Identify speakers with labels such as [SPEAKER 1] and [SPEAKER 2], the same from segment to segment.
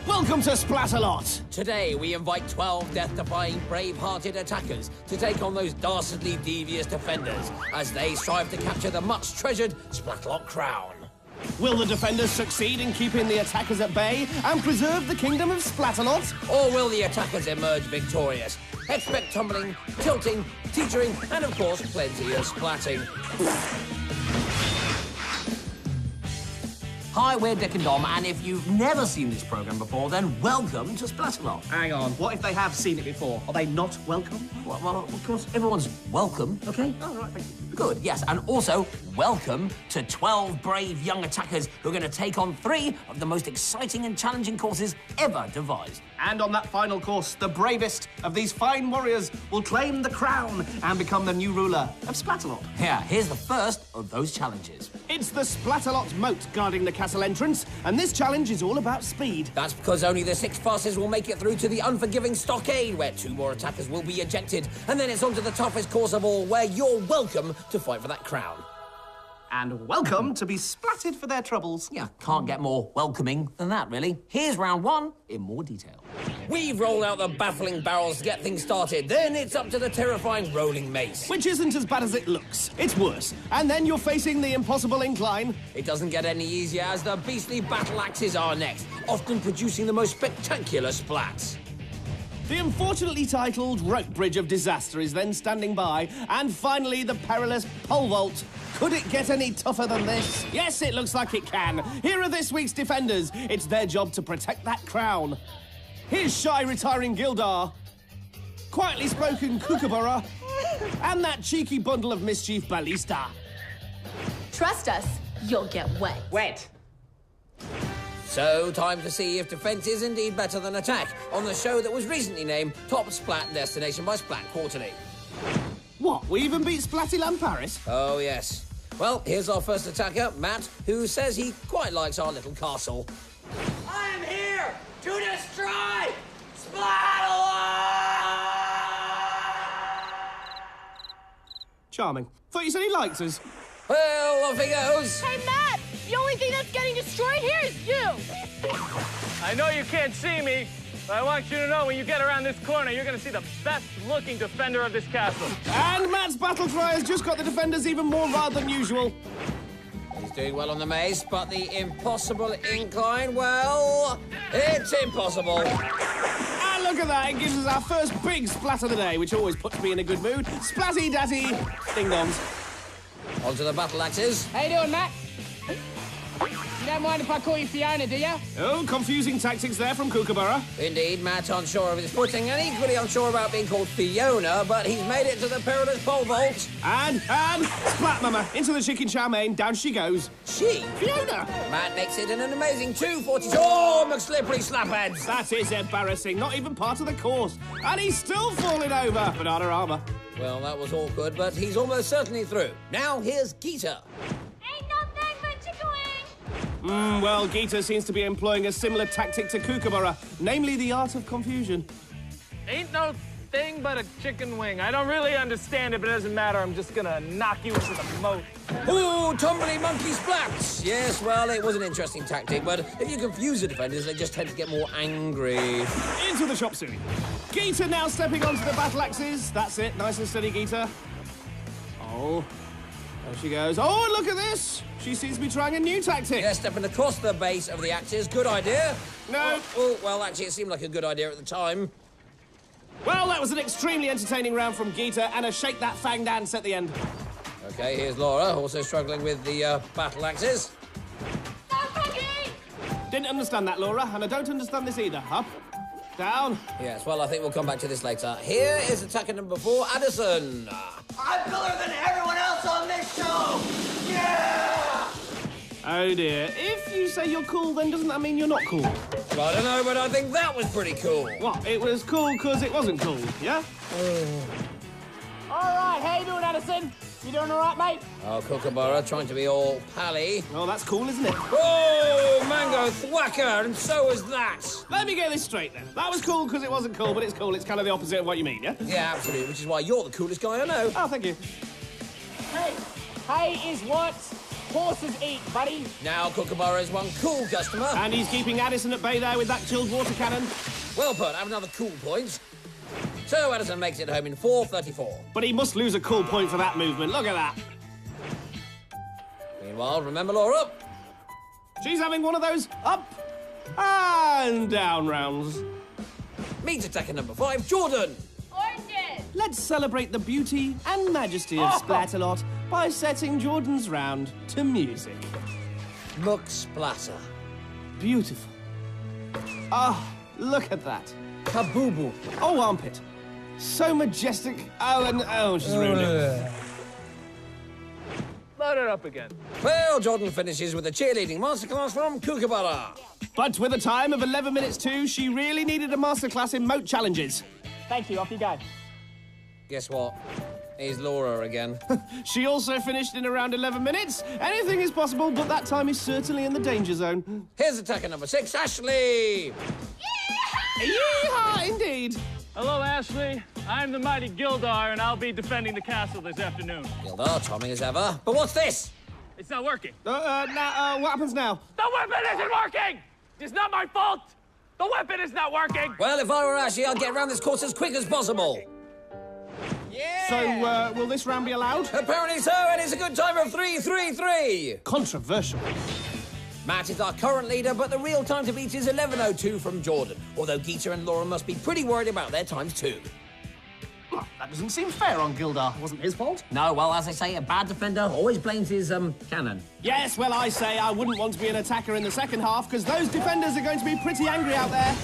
[SPEAKER 1] Welcome to Splatalot.
[SPEAKER 2] Today, we invite 12 death-defying, brave-hearted attackers to take on those dastardly devious defenders as they strive to capture the much-treasured Splatalot crown.
[SPEAKER 1] Will the defenders succeed in keeping the attackers at bay and preserve the kingdom of Splatalot?
[SPEAKER 2] Or will the attackers emerge victorious? Expect tumbling, tilting, teetering, and of course, plenty of splatting. Hi, we're Dick and Dom, and if you've never seen this programme before, then welcome to Splatalot.
[SPEAKER 1] Hang on, what if they have seen it before? Are they not welcome?
[SPEAKER 2] Well, of course, everyone's welcome, OK?
[SPEAKER 1] Oh, right, thank you.
[SPEAKER 2] Good, yes, and also, welcome to 12 brave young attackers who are going to take on 3 of the most exciting and challenging courses ever devised.
[SPEAKER 1] And on that final course, the bravest of these fine warriors will claim the crown and become the new ruler of Splatalot.
[SPEAKER 2] Yeah, here's the first of those challenges.
[SPEAKER 1] It's the Splatalot moat guarding the castle entrance, and this challenge is all about speed.
[SPEAKER 2] That's because only the 6 fastest will make it through to the unforgiving stockade, where 2 more attackers will be ejected. And then it's on to the toughest course of all, where you're welcome to fight for that crown.
[SPEAKER 1] And welcome to be splatted for their troubles.
[SPEAKER 2] Yeah, can't get more welcoming than that, really. Here's round 1 in more detail. We've rolled out the baffling barrels to get things started. Then it's up to the terrifying rolling mace.
[SPEAKER 1] Which isn't as bad as it looks. It's worse. And then you're facing the impossible incline.
[SPEAKER 2] It doesn't get any easier as the beastly battle axes are next, often producing the most spectacular splats.
[SPEAKER 1] The unfortunately titled Rope Bridge of Disaster is then standing by, and finally the perilous pole vault. Could it get any tougher than this? Yes, it looks like it can. Here are this week's defenders. It's their job to protect that crown. Here's shy retiring Gildar, quietly spoken Kookaburra, and that cheeky bundle of mischief Ballista.
[SPEAKER 3] Trust us, you'll get wet.
[SPEAKER 1] Wet.
[SPEAKER 2] So, time to see if defence is indeed better than attack on the show that was recently named Top Splat Destination by Splat Quarterly.
[SPEAKER 1] What, we even beat Splattyland Paris?
[SPEAKER 2] Oh, yes. Well, here's our first attacker, Matt, who says he quite likes our little castle. I am here to destroy Splatalot!
[SPEAKER 1] Charming. Thought you said he liked us.
[SPEAKER 2] Well, off he goes.
[SPEAKER 3] Hey, Matt! The only thing that's getting destroyed here is you!
[SPEAKER 4] I know you can't see me, but I want you to know when you get around this corner, you're going to see the best-looking defender of this castle.
[SPEAKER 1] And Matt's battle cry has just got the defenders even more riled than usual.
[SPEAKER 2] He's doing well on the mace, but the impossible incline, well, it's impossible.
[SPEAKER 1] And look at that, it gives us our first big splat of the day, which always puts me in a good mood. Splatty-datty ding-dongs.
[SPEAKER 2] On to the battle axes.
[SPEAKER 5] How you doing, Matt? You don't mind if I call you Fiona, do you?
[SPEAKER 1] Oh, confusing tactics there from Kookaburra.
[SPEAKER 2] Indeed, Matt unsure of his footing and equally unsure about being called Fiona, but he's made it to the perilous pole vault.
[SPEAKER 1] And, splat mama, into the chicken chow mein, down she goes.
[SPEAKER 2] She?
[SPEAKER 1] Fiona!
[SPEAKER 2] Matt makes it in an amazing 2:42. Oh, McSlippery slapheads!
[SPEAKER 1] That is embarrassing, not even part of the course. And he's still falling over. Banana armour.
[SPEAKER 2] Well, that was awkward, but he's almost certainly through. Now, here's Gita.
[SPEAKER 3] Ain't nothing but tickling!
[SPEAKER 1] Well, Gita seems to be employing a similar tactic to Kookaburra, namely the art of confusion.
[SPEAKER 4] Ain't no thing but a chicken wing. I don't really understand it, but it doesn't matter. I'm just going to knock you into the moat.
[SPEAKER 2] Ooh, tumbly monkey splats! Yes, well, it was an interesting tactic, but if you confuse the defenders, they just tend to get more angry.
[SPEAKER 1] Into the chop suey. Gita now stepping onto the battle axes. That's it, nice and steady, Gita. Oh, there she goes. Oh, look at this! She seems to be trying a new tactic.
[SPEAKER 2] Yeah, stepping across the base of the axes. Good idea.
[SPEAKER 1] No.
[SPEAKER 2] Oh, well, actually, it seemed like a good idea at the time.
[SPEAKER 1] Well, that was an extremely entertaining round from Gita and a shake that fang dance at the end.
[SPEAKER 2] OK, here's Laura, also struggling with the battle axes.
[SPEAKER 1] Didn't understand that, Laura, and I don't understand this either. Up, down.
[SPEAKER 2] Yes, well, I think we'll come back to this later. Here is attacker number 4, Addison.
[SPEAKER 6] I'm cooler than everyone else on this show! Yeah!
[SPEAKER 1] Oh, dear. If you say you're cool, then doesn't that mean you're not cool?
[SPEAKER 2] Well, I don't know, but I think that was pretty cool.
[SPEAKER 1] What, it was cool because it wasn't cool, yeah?
[SPEAKER 5] All right, how you doing, Addison? You doing all right, mate?
[SPEAKER 2] Oh, Kookaburra trying to be all pally.
[SPEAKER 1] Oh, that's cool, isn't it?
[SPEAKER 2] Oh, mango thwacker, and so was that.
[SPEAKER 1] Let me get this straight, then. That was cool because it wasn't cool, but it's cool. It's kind of the opposite of what you mean, yeah?
[SPEAKER 2] Yeah, absolutely, which is why you're the coolest guy I know.
[SPEAKER 1] Oh, thank you.
[SPEAKER 5] Hey is what? horses eat, buddy.
[SPEAKER 2] Now Kookaburra is one cool customer.
[SPEAKER 1] And he's keeping Addison at bay there with that chilled water cannon.
[SPEAKER 2] Well put, have another cool point. So Addison makes it home in 4:34.
[SPEAKER 1] But he must lose a cool point for that movement. Look at that.
[SPEAKER 2] Meanwhile, remember Laura?
[SPEAKER 1] She's having one of those up and down rounds.
[SPEAKER 2] Meet attacker number 5, Jordan.
[SPEAKER 3] Oranges.
[SPEAKER 1] Let's celebrate the beauty and majesty of Splatalot by setting Jordan's round to music.
[SPEAKER 2] Look splatter.
[SPEAKER 1] Beautiful. Ah, look at that.
[SPEAKER 2] Kaboo-boo.
[SPEAKER 1] Oh, armpit. So majestic. Oh, and oh, she's ruined it.
[SPEAKER 4] Load it up again.
[SPEAKER 2] Well, Jordan finishes with a cheerleading masterclass from Kookaburra.
[SPEAKER 1] But with a time of 11 minutes 2, she really needed a masterclass in moat challenges.
[SPEAKER 5] Thank you, off you go.
[SPEAKER 2] Guess what? Here's Laura again.
[SPEAKER 1] She also finished in around 11 minutes. Anything is possible, but that time is certainly in the danger zone.
[SPEAKER 2] Here's attacker number 6, Ashley.
[SPEAKER 1] Yeehaw, indeed.
[SPEAKER 4] Hello, Ashley. I'm the mighty Gildar, and I'll be defending the castle this afternoon.
[SPEAKER 2] Gildar, charming as ever. But what's this?
[SPEAKER 4] It's not working.
[SPEAKER 1] What happens now?
[SPEAKER 4] The weapon isn't working! It's not my fault! The weapon is not working!
[SPEAKER 2] Well, if I were Ashley, I'd get around this course as quick as possible.
[SPEAKER 1] So, will this round be allowed?
[SPEAKER 2] Apparently so, and it's a good time of 3:33.
[SPEAKER 1] Controversial.
[SPEAKER 2] Matt is our current leader, but the real time to beat is 11:02 from Jordan. Although Gita and Laura must be pretty worried about their times too.
[SPEAKER 1] Well, that doesn't seem fair on Gildar. It wasn't his fault.
[SPEAKER 2] No, well, as I say, a bad defender always blames his, cannon.
[SPEAKER 1] Yes, well, I say I wouldn't want to be an attacker in the second half, because those defenders are going to be pretty angry out there.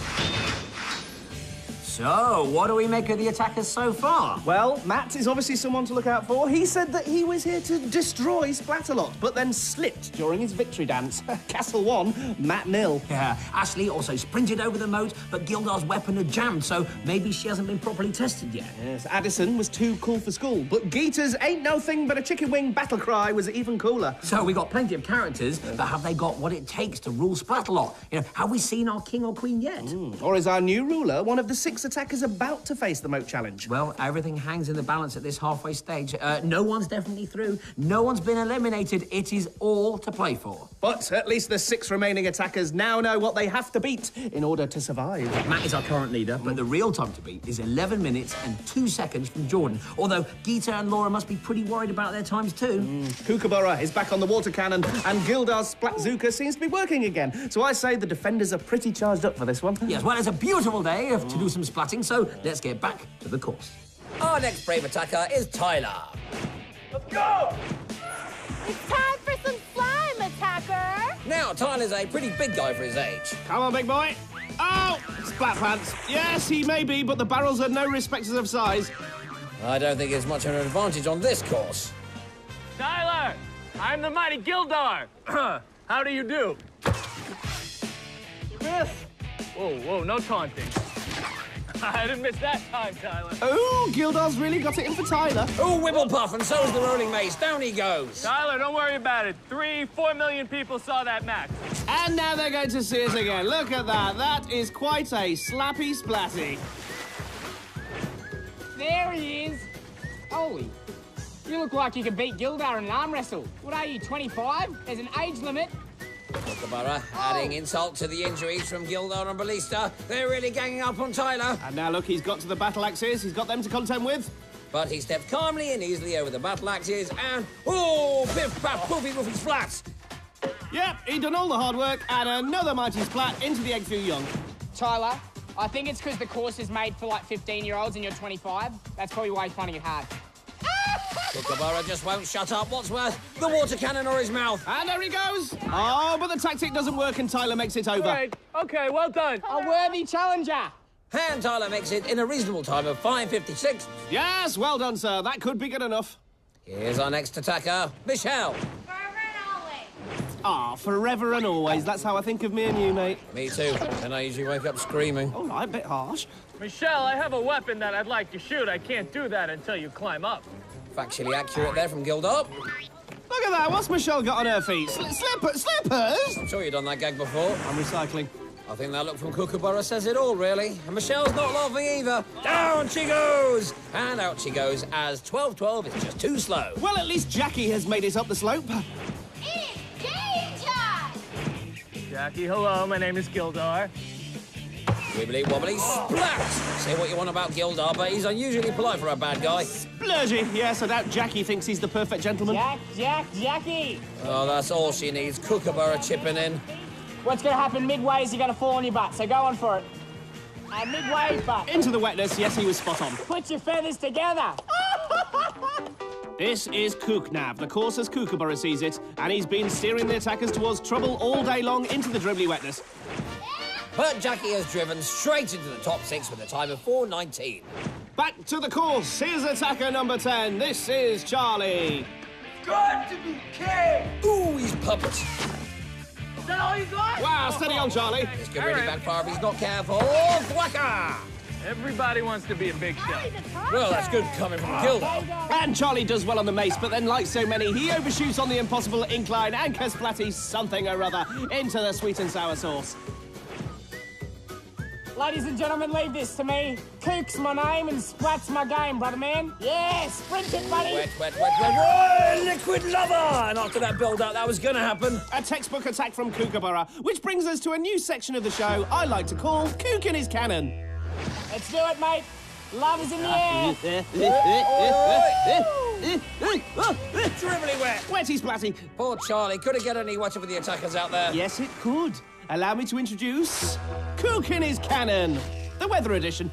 [SPEAKER 7] So, what do we make of the attackers so far?
[SPEAKER 1] Well, Matt is obviously someone to look out for. He said that he was here to destroy Splatalot, but then slipped during his victory dance. Castle 1, Matt 0.
[SPEAKER 7] Yeah, Ashley also sprinted over the moat, but Gildar's weapon had jammed, so maybe she hasn't been properly tested yet.
[SPEAKER 1] Yes, Addison was too cool for school, but Gita's ain't no thing but a chicken wing battle cry was even cooler.
[SPEAKER 7] So we got plenty of characters, but have they got what it takes to rule Splatalot? You know, have we seen our king or queen yet?
[SPEAKER 1] Or is our new ruler one of the 6 attackers about to face the moat challenge?
[SPEAKER 7] Well, everything hangs in the balance at this halfway stage. No one's definitely through. No one's been eliminated. It is all to play for.
[SPEAKER 1] But at least the 6 remaining attackers now know what they have to beat in order to survive.
[SPEAKER 7] Matt is our current leader, but the real time to beat is 11 minutes and 2 seconds from Jordan. Although Gita and Laura must be pretty worried about their times too.
[SPEAKER 1] Kookaburra is back on the water cannon, and Gildar's Splatzuka seems to be working again. So I say the defenders are pretty charged up for this one.
[SPEAKER 7] Yes, well, it's a beautiful day to do some splatting, so let's get back to the course.
[SPEAKER 2] Our next brave attacker is Tyler.
[SPEAKER 4] Let's go!
[SPEAKER 3] It's time for some slime, attacker.
[SPEAKER 2] Now, Tyler's a pretty big guy for his age.
[SPEAKER 1] Come on, big boy. Oh, Splat Pants. Yes, he may be, but the barrels are no respecters of size.
[SPEAKER 2] I don't think it's much of an advantage on this course.
[SPEAKER 4] Tyler! I'm the mighty Gildar! How do you do? Miss! Whoa, no taunting. I didn't miss that time, Tyler.
[SPEAKER 1] Oh, Gildar's really got it in for Tyler.
[SPEAKER 2] Oh, Wibblepuff, and so's the rolling mace. Down he goes.
[SPEAKER 4] Tyler, don't worry about it. 4 million people saw that match.
[SPEAKER 1] And now they're going to see us again. Look at that. That is quite a slappy splatty.
[SPEAKER 5] There he is. Holy. You look like you could beat Gildar in an arm wrestle. What are you, 25? There's an age limit.
[SPEAKER 2] Kookaburra adding insult to the injuries from Gildar and Ballista. They're really ganging up on Tyler.
[SPEAKER 1] And now look, he's got to the battle axes. He's got them to contend with.
[SPEAKER 2] But he stepped calmly and easily over the battle axes and... Oh, piff, paff, poofy, woofy, splat!
[SPEAKER 1] Yep, he done all the hard work, and another mighty splat into the egg through young.
[SPEAKER 5] Tyler, I think it's because the course is made for like 15-year-olds and you're 25. That's probably why he's finding it hard.
[SPEAKER 2] Kookaburra just won't shut up. What's worse, the water cannon or his mouth?
[SPEAKER 1] And there he goes. Oh, but the tactic doesn't work and Tyler makes it over.
[SPEAKER 4] Great. Okay, well done.
[SPEAKER 5] A worthy challenger.
[SPEAKER 2] And Tyler makes it in a reasonable time of 5:56.
[SPEAKER 1] Yes, well done, sir. That could be good enough.
[SPEAKER 2] Here's our next attacker, Michelle.
[SPEAKER 3] Forever and always.
[SPEAKER 1] Ah, forever and always. That's how I think of me and you, mate.
[SPEAKER 2] Me too. And I usually wake up screaming.
[SPEAKER 1] All right, a bit harsh.
[SPEAKER 4] Michelle, I have a weapon that I'd like to shoot. I can't do that until you climb up.
[SPEAKER 2] Factually accurate there from Gildar.
[SPEAKER 1] Look at that. What's Michelle got on her feet? Slippers?
[SPEAKER 2] I'm sure you've done that gag before.
[SPEAKER 1] I'm recycling.
[SPEAKER 2] I think that look from Kookaburra says it all, really. And Michelle's not laughing either. Down she goes! And out she goes, as 12-12 is just too slow.
[SPEAKER 1] Well, at least Jackie has made it up the slope.
[SPEAKER 4] Jackie, hello, my name is Gildar.
[SPEAKER 2] Wibbly wobbly splat! Say what you want about Gildar, but he's unusually polite for a bad guy.
[SPEAKER 1] Splurgy. Yes, I doubt Jackie thinks he's the perfect gentleman.
[SPEAKER 5] Jackie!
[SPEAKER 2] Oh, that's all she needs. Kookaburra chipping in.
[SPEAKER 5] What's going to happen midway is you're going to fall on your butt, so go on for it. Midway, but...
[SPEAKER 1] Into the wetness, yes, he was spot on.
[SPEAKER 5] Put your feathers together.
[SPEAKER 1] This is Kooknav, the course as Kookaburra sees it, and he's been steering the attackers towards trouble all day long into the dribbly wetness.
[SPEAKER 2] But Jackie has driven straight into the top 6 with a time of 4:19.
[SPEAKER 1] Back to the course. Here's attacker number 10. This is Charlie.
[SPEAKER 6] Good to be king!
[SPEAKER 2] Ooh, he's puppet.
[SPEAKER 3] Is that all you got?
[SPEAKER 1] Wow, steady on, Charlie.
[SPEAKER 2] This could really backfire if he's not careful. Oh, thwacker!
[SPEAKER 4] Everybody wants to be a big shot.
[SPEAKER 2] Well, that's good coming from Gildar.
[SPEAKER 1] And Charlie does well on the mace, but then, like so many, he overshoots on the impossible incline and Splatty something or other into the sweet and sour sauce.
[SPEAKER 5] Ladies and gentlemen, leave this to me. Kook's my name and Splat's my game, brother man. Yeah, sprint it, buddy.
[SPEAKER 2] Wet. Whoa, liquid lava! And after that build-up, that was going to happen.
[SPEAKER 1] A textbook attack from Kookaburra, which brings us to a new section of the show I like to call Kook in his cannon.
[SPEAKER 5] Let's do it, mate. Love is in the air.
[SPEAKER 2] Dribbly wet.
[SPEAKER 1] Wetty Splatty.
[SPEAKER 2] Poor Charlie. Could it get any wetter with the attackers out there?
[SPEAKER 1] Yes, it could. Allow me to introduce Kook in his cannon, the weather edition.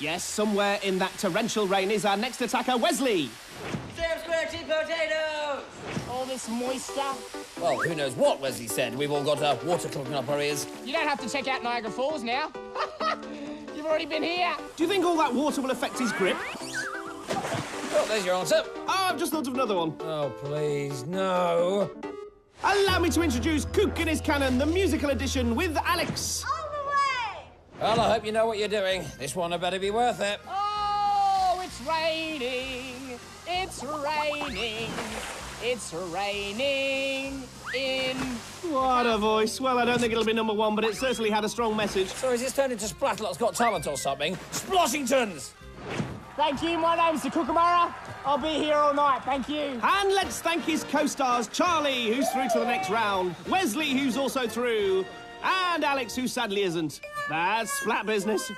[SPEAKER 1] Yes, somewhere in that torrential rain is our next attacker, Wesley.
[SPEAKER 6] Sam square cheap potatoes!
[SPEAKER 5] All this moisture.
[SPEAKER 2] Well, who knows what Wesley said. We've all got water clogging up our ears.
[SPEAKER 5] You don't have to check out Niagara Falls now. You've already been here.
[SPEAKER 1] Do you think all that water will affect his grip?
[SPEAKER 2] Oh, there's your answer.
[SPEAKER 1] Oh, I've just thought of another one.
[SPEAKER 2] Oh, please, no.
[SPEAKER 1] Allow me to introduce Kook in his cannon, the musical edition with Alex.
[SPEAKER 3] On the way!
[SPEAKER 2] Well, I hope you know what you're doing. This one had better be worth it.
[SPEAKER 5] Oh, it's raining. It's raining. It's raining in...
[SPEAKER 1] What a voice. Well, I don't think it'll be number 1, but it certainly had a strong message.
[SPEAKER 2] So is this turned into Splatalot's Got Talent or something? Sploshingtons!
[SPEAKER 5] Thank you, my name's the Kookaburra. I'll be here all night, thank you.
[SPEAKER 1] And let's thank his co-stars, Charlie, who's through to the next round, Wesley, who's also through, and Alex, who sadly isn't. That's flat business.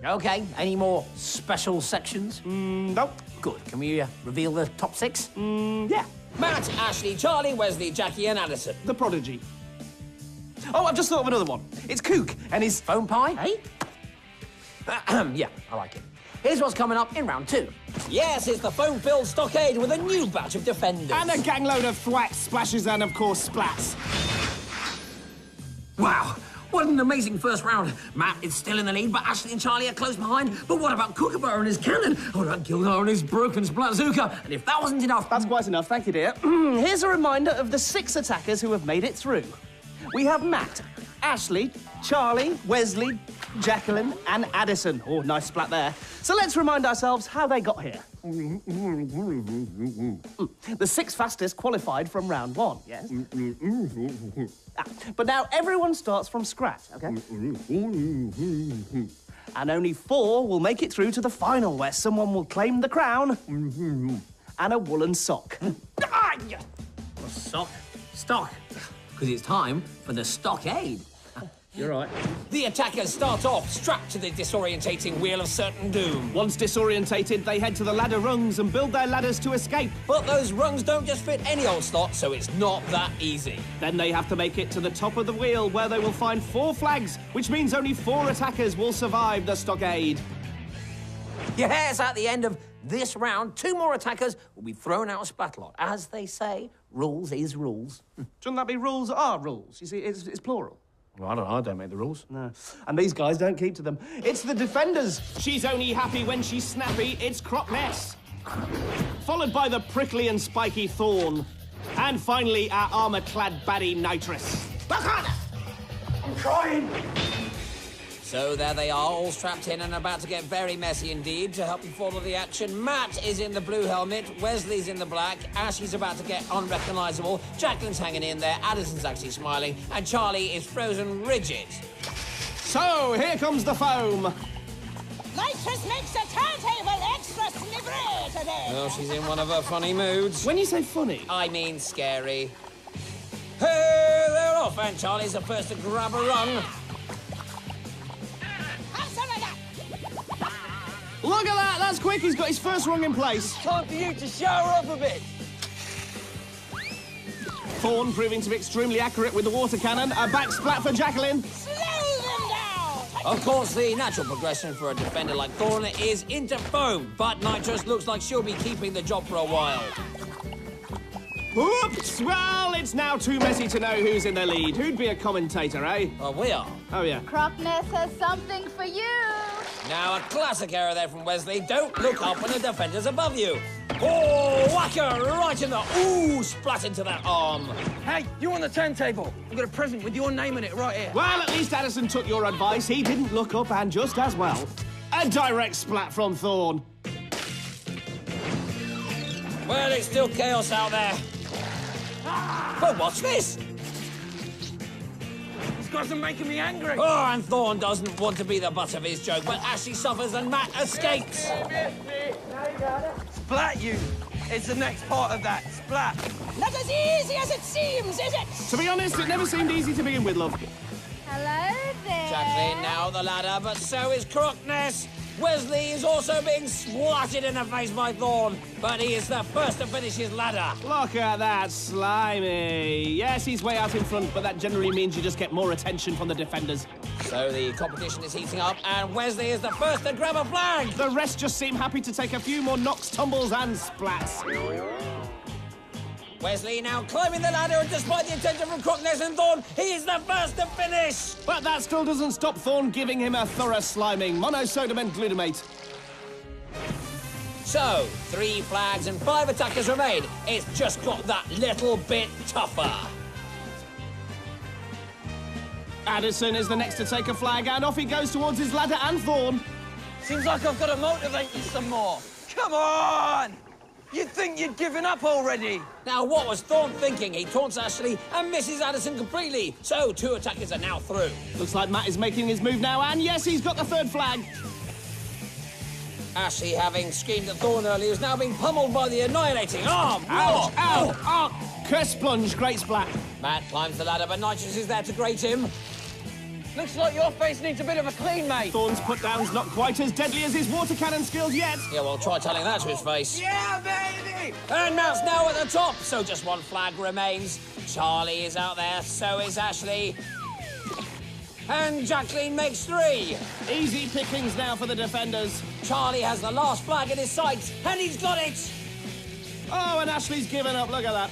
[SPEAKER 7] OK, any more special sections?
[SPEAKER 1] Nope.
[SPEAKER 7] Good. Can we reveal the top 6?
[SPEAKER 1] Yeah.
[SPEAKER 2] Matt, Ashley, Charlie, Wesley, Jackie and Addison.
[SPEAKER 1] The Prodigy. Oh, I've just thought of another one. It's Kook and his...
[SPEAKER 7] Phone pie, eh? Yeah, I like it. Here's what's coming up in round 2.
[SPEAKER 2] Yes, it's the foam-filled stockade with a new batch of defenders.
[SPEAKER 1] And a gangload of thwacks, splashes, and, of course, splats.
[SPEAKER 7] Wow, what an amazing first round. Matt is still in the lead, but Ashley and Charlie are close behind. But what about Kookaburra and his cannon? What about Gildar and his broken Splatzuka? And if that wasn't enough...
[SPEAKER 1] That's quite enough, thank you, dear. Here's a reminder of the 6 attackers who have made it through. We have Matt, Ashley, Charlie, Wesley, Jacqueline, and Addison. Oh, nice splat there. So let's remind ourselves how they got here. The 6 fastest qualified from round 1, yes? But now everyone starts from scratch, OK? And only 4 will make it through to the final, where someone will claim the crown and a woolen sock.
[SPEAKER 7] Stock. Because it's time for the stockade.
[SPEAKER 1] You're right.
[SPEAKER 2] The attackers start off strapped to the disorientating wheel of certain doom.
[SPEAKER 1] Once disorientated, they head to the ladder rungs and build their ladders to escape.
[SPEAKER 2] But those rungs don't just fit any old slot, so it's not that easy.
[SPEAKER 1] Then they have to make it to the top of the wheel, where they will find 4 flags, which means only 4 attackers will survive the stockade.
[SPEAKER 7] Yes, at the end of this round, 2 more attackers will be thrown out of Splatalot. As they say, rules is rules.
[SPEAKER 1] Shouldn't that be rules are rules? You see, it's plural.
[SPEAKER 7] Well, I don't know, I don't make the rules.
[SPEAKER 1] No. And these guys don't keep to them. It's the defenders. She's only happy when she's snappy. It's Croc Ness. Followed by the prickly and spiky Thorn. And finally, our armour-clad baddie Nitrous.
[SPEAKER 6] I'm crying!
[SPEAKER 2] So there they are, all strapped in and about to get very messy indeed. To help you follow the action, Matt is in the blue helmet, Wesley's in the black, Ashley's about to get unrecognisable, Jacqueline's hanging in there, Addison's actually smiling, and Charlie is frozen rigid.
[SPEAKER 1] So, here comes the foam.
[SPEAKER 3] Nitrous makes the turntable extra slippery today.
[SPEAKER 2] Well, she's in one of her funny moods.
[SPEAKER 1] When you say funny...
[SPEAKER 2] I mean scary. Hey, there off, and Charlie's the first to grab a rung.
[SPEAKER 3] Have some of that.
[SPEAKER 1] Look at that, that's quick. He's got his first rung in place.
[SPEAKER 6] Time for you to shower up a bit.
[SPEAKER 1] Thorn proving to be extremely accurate with the water cannon. A back splat for Jacqueline.
[SPEAKER 3] Slow them down.
[SPEAKER 2] Of course, the natural progression for a defender like Thorn is into foam, but Nitrous looks like she'll be keeping the job for a while.
[SPEAKER 1] Oops! Well, it's now too messy to know who's in the lead. Who'd be a commentator, eh?
[SPEAKER 2] Well, we are.
[SPEAKER 1] Oh, yeah.
[SPEAKER 8] Crockness has something for you.
[SPEAKER 2] Now, a classic error there from Wesley. Don't look up when the defender's above you. Oh, whacker right in the... Ooh, splat into that arm.
[SPEAKER 6] Hey, you on the turntable. I've got a present with your name in it right here.
[SPEAKER 1] Well, at least Addison took your advice. He didn't look up, and just as well. A direct splat from Thorn.
[SPEAKER 2] Well, it's still chaos out there. But what's this?
[SPEAKER 6] These guys are making me angry.
[SPEAKER 2] Oh, and Thorn doesn't want to be the butt of his joke, but Ashley suffers and Matt escapes.
[SPEAKER 6] Splat you. It's the next part of that. Splat.
[SPEAKER 3] Not as easy as it seems, is it?
[SPEAKER 1] To be honest, it never seemed easy to begin with, love.
[SPEAKER 8] Hello there.
[SPEAKER 2] Jacqueline now the ladder, but so is Crockness. Wesley is also being swatted in the face by Thorn, but he is the first to finish his ladder.
[SPEAKER 1] Look at that, Slimy. Yes, he's way out in front, but that generally means you just get more attention from the defenders.
[SPEAKER 2] So the competition is heating up, and Wesley is the first to grab a flag.
[SPEAKER 1] The rest just seem happy to take a few more knocks, tumbles, and splats.
[SPEAKER 2] Wesley now climbing the ladder, and despite the attention from Crockness and Thorn, he is the first to finish.
[SPEAKER 1] But that still doesn't stop Thorn giving him a thorough sliming. Monosodium and glutamate.
[SPEAKER 2] So, 3 flags and 5 attackers remain. It's just got that little bit tougher.
[SPEAKER 1] Addison is the next to take a flag, and off he goes towards his ladder and Thorn.
[SPEAKER 6] Seems like I've got to motivate you some more. Come on! You'd think you'd given up already.
[SPEAKER 2] Now, what was Thorn thinking? He taunts Ashley and misses Addison completely. So, 2 attackers are now through.
[SPEAKER 1] Looks like Matt is making his move now, and yes, he's got the 3rd flag.
[SPEAKER 2] Ashley, having screamed at Thorn earlier, is now being pummeled by the annihilating arm.
[SPEAKER 1] Ouch!
[SPEAKER 2] Ow!
[SPEAKER 1] Ow! Ow! Curse plunge, great splat.
[SPEAKER 2] Matt climbs the ladder, but Nitrous is there to grate him.
[SPEAKER 6] Looks like your face needs a bit of a clean, mate.
[SPEAKER 1] Thorn's put-down's not quite as deadly as his water cannon skills yet.
[SPEAKER 2] Yeah, well, try telling that to his face.
[SPEAKER 6] Yeah, baby!
[SPEAKER 2] And Matt's now at the top, so just 1 flag remains. Charlie is out there, so is Ashley. And Jacqueline makes 3.
[SPEAKER 1] Easy pickings now for the defenders.
[SPEAKER 2] Charlie has the last flag in his sights, and he's got it!
[SPEAKER 1] Oh, and Ashley's given up, look at that.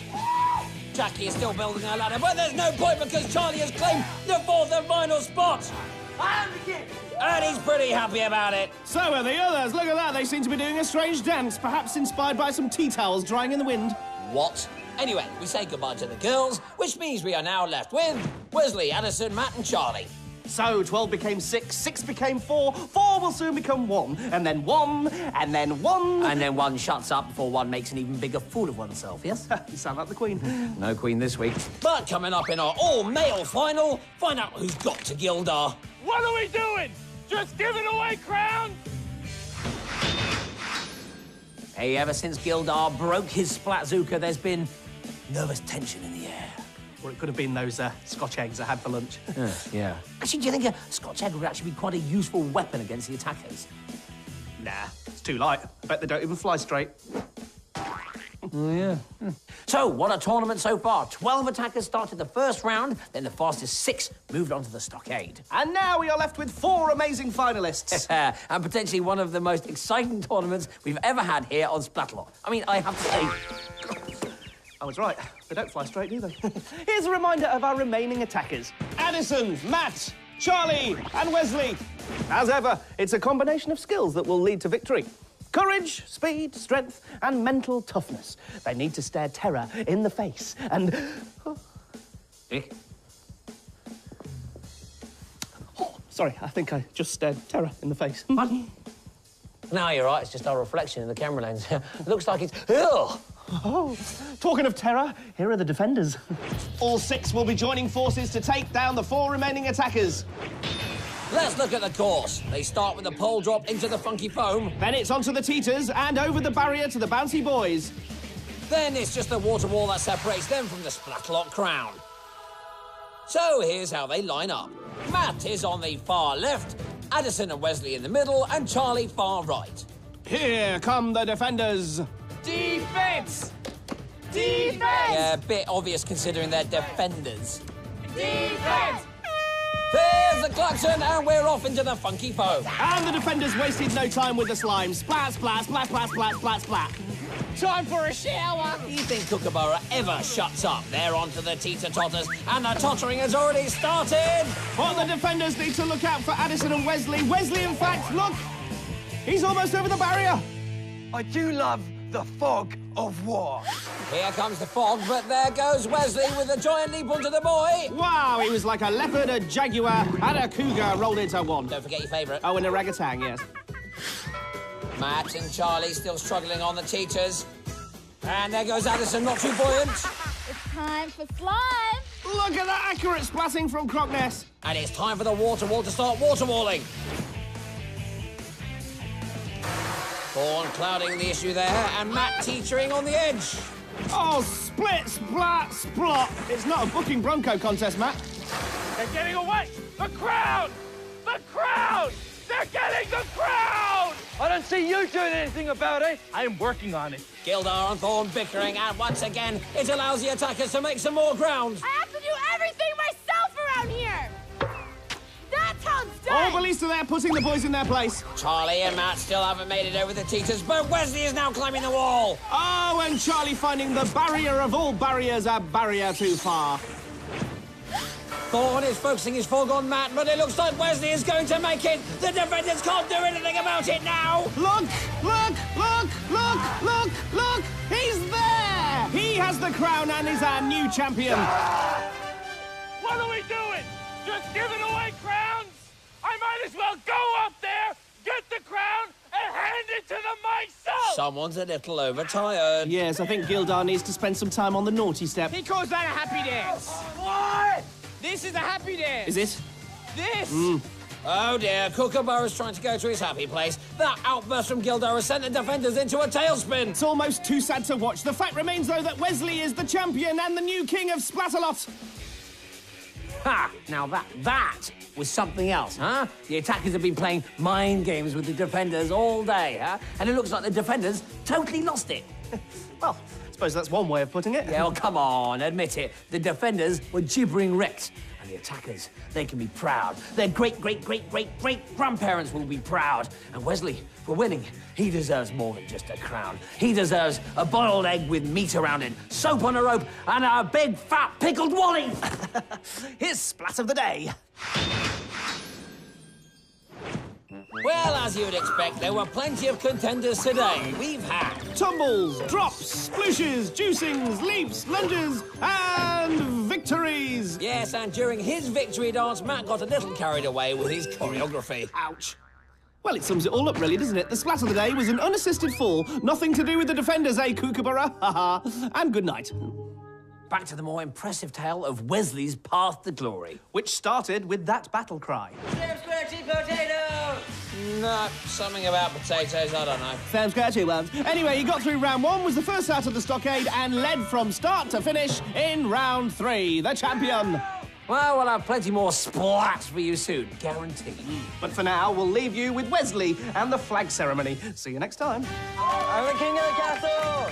[SPEAKER 2] Jackie is still building her ladder, but there's no point because Charlie has claimed the 4th and final spot.
[SPEAKER 6] I'm the king.
[SPEAKER 2] And he's pretty happy about it.
[SPEAKER 1] So are the others. Look at that. They seem to be doing a strange dance, perhaps inspired by some tea towels drying in the wind.
[SPEAKER 2] What? Anyway, we say goodbye to the girls, which means we are now left with Wesley, Addison, Matt and Charlie.
[SPEAKER 1] So 12 became 6, 6 became 4, 4 will soon become 1, and then 1, and then 1.
[SPEAKER 7] And then 1 shuts up before 1 makes an even bigger fool of oneself, yes?
[SPEAKER 1] You sound like the Queen.
[SPEAKER 7] No Queen this week.
[SPEAKER 2] But coming up in our all-male final, find out who's got to Gildar.
[SPEAKER 4] What are we doing? Just giving away crowns?
[SPEAKER 7] Hey, ever since Gildar broke his Splatzuka, there's been nervous tension in the air.
[SPEAKER 1] Or it could have been those Scotch eggs I had for lunch.
[SPEAKER 7] Yeah. Actually, do you think a Scotch egg would actually be quite a useful weapon against the attackers?
[SPEAKER 1] Nah, it's too light. I bet they don't even fly straight.
[SPEAKER 7] Oh, yeah. So, what a tournament so far. 12 attackers started the first round, then the fastest 6 moved on to the stockade.
[SPEAKER 1] And now we are left with 4 amazing finalists.
[SPEAKER 7] And potentially one of the most exciting tournaments we've ever had here on Splatalot. I mean, I have to say...
[SPEAKER 1] I was right. They don't fly straight, do they? Here's a reminder of our remaining attackers. Addison, Matt, Charlie, and Wesley. As ever, it's a combination of skills that will lead to victory. Courage, speed, strength, and mental toughness. They need to stare terror in the face and... Oh, sorry, I think I just stared terror in the face.
[SPEAKER 7] What? No, you're right. It's just our reflection in the camera lens. It looks like it's... Ugh!
[SPEAKER 1] Oh, talking of terror, here are the defenders. All 6 will be joining forces to take down the 4 remaining attackers.
[SPEAKER 2] Let's look at the course. They start with a pole drop into the funky foam.
[SPEAKER 1] Then it's onto the teeters and over the barrier to the bouncy boys.
[SPEAKER 2] Then it's just a water wall that separates them from the Splatalot crown. So here's how they line up. Matt is on the far left, Addison and Wesley in the middle, and Charlie far right.
[SPEAKER 1] Here come the defenders.
[SPEAKER 5] Defense! Defense!
[SPEAKER 2] Yeah, a bit obvious considering they're defenders.
[SPEAKER 5] Defense!
[SPEAKER 2] There's the klaxon, and we're off into the funky foam.
[SPEAKER 1] And the defenders wasted no time with the slime. Splat, splat, splat, splat, splat, splat, splat.
[SPEAKER 5] Time for a shower!
[SPEAKER 2] Do you think Kookaburra ever shuts up? They're onto the teeter-totters, and the tottering has already started!
[SPEAKER 1] But the defenders need to look out for Addison and Wesley. Wesley, in fact, look! He's almost over the barrier.
[SPEAKER 6] I do love the fog of war.
[SPEAKER 2] Here comes the fog, but there goes Wesley with a giant leap onto the buoy.
[SPEAKER 1] Wow, he was like a leopard, a jaguar, and a cougar rolled into one.
[SPEAKER 2] Don't forget your favourite.
[SPEAKER 1] Oh, and a orangutan, yes.
[SPEAKER 2] Matt and Charlie still struggling on the teeters. And there goes Addison, not too buoyant.
[SPEAKER 8] It's time for slime.
[SPEAKER 1] Look at that accurate splatting from Crockness.
[SPEAKER 2] And it's time for the water wall to start waterwalling. Thorn clouding the issue there, and Matt teetering on the edge.
[SPEAKER 1] Oh, split, splat, splot. It's not a booking Bronco contest, Matt.
[SPEAKER 4] They're getting away! The crowd! The crowd! They're getting the crowd!
[SPEAKER 6] I don't see you doing anything about it.
[SPEAKER 4] I am working on it.
[SPEAKER 2] Gildar and Thorn bickering, and once again, it allows the attackers to make some more ground.
[SPEAKER 8] I have to do everything myself around here. That's how it's done.
[SPEAKER 1] All police are there putting the boys in their place.
[SPEAKER 2] Charlie and Matt still haven't made it over the teeters, but Wesley is now climbing the wall.
[SPEAKER 1] Oh, and Charlie finding the barrier of all barriers, a barrier too far.
[SPEAKER 2] Thorn is focusing his fog on Matt, but it looks like Wesley is going to make it. The defenders can't do anything about it now.
[SPEAKER 1] Look, look, look, look, look, look. He's there. He has the crown and is our new champion.
[SPEAKER 4] What are we doing? Just giving away crowns? I might as well go up there, get the crown, and hand it to them myself!
[SPEAKER 2] Someone's a little overtired.
[SPEAKER 1] Yes, I think Gildar needs to spend some time on the naughty step.
[SPEAKER 5] He calls that a happy dance.
[SPEAKER 6] What?
[SPEAKER 5] This is a happy dance.
[SPEAKER 1] Is it?
[SPEAKER 5] This?
[SPEAKER 2] Oh dear, Kookaburra's trying to go to his happy place. That outburst from Gildar has sent the defenders into a tailspin.
[SPEAKER 1] It's almost too sad to watch. The fact remains, though, that Wesley is the champion and the new king of Splatalot.
[SPEAKER 7] Ha! Now that was something else, huh? The attackers have been playing mind games with the defenders all day, huh? And it looks like the defenders totally lost it.
[SPEAKER 1] Well, I suppose that's one way of putting it.
[SPEAKER 7] Yeah, well, come on, admit it. The defenders were gibbering wrecks. And the attackers, they can be proud. Their great-great-great-great-great-grandparents will be proud. And Wesley, for winning, he deserves more than just a crown. He deserves a boiled egg with meat around it, soap on a rope, and a big, fat, pickled Wally.
[SPEAKER 1] Here's Splat of the Day.
[SPEAKER 2] Well, as you would expect, there were plenty of contenders today. We've had
[SPEAKER 1] Tumbles, drops, splooshes, juicings, leaps, lunges, and victories.
[SPEAKER 2] Yes, and during his victory dance, Matt got a little carried away with his choreography.
[SPEAKER 1] Ouch. Well, it sums it all up, really, doesn't it? The Splat of the Day was an unassisted fall. Nothing to do with the defenders, eh, Kookaburra? Ha-ha. And good night.
[SPEAKER 7] Back to the more impressive tale of Wesley's path to glory.
[SPEAKER 1] Which started with that battle cry.
[SPEAKER 2] No, something about potatoes, I don't know.
[SPEAKER 1] Sounds scratchy, ones. Anyway, he got through round one, was the first out of the stockade, and led from start to finish in round 3. The champion.
[SPEAKER 7] Well, we'll have plenty more splats for you soon, guaranteed.
[SPEAKER 1] But for now, we'll leave you with Wesley and the flag ceremony. See you next time.
[SPEAKER 6] I'm the king of the castle!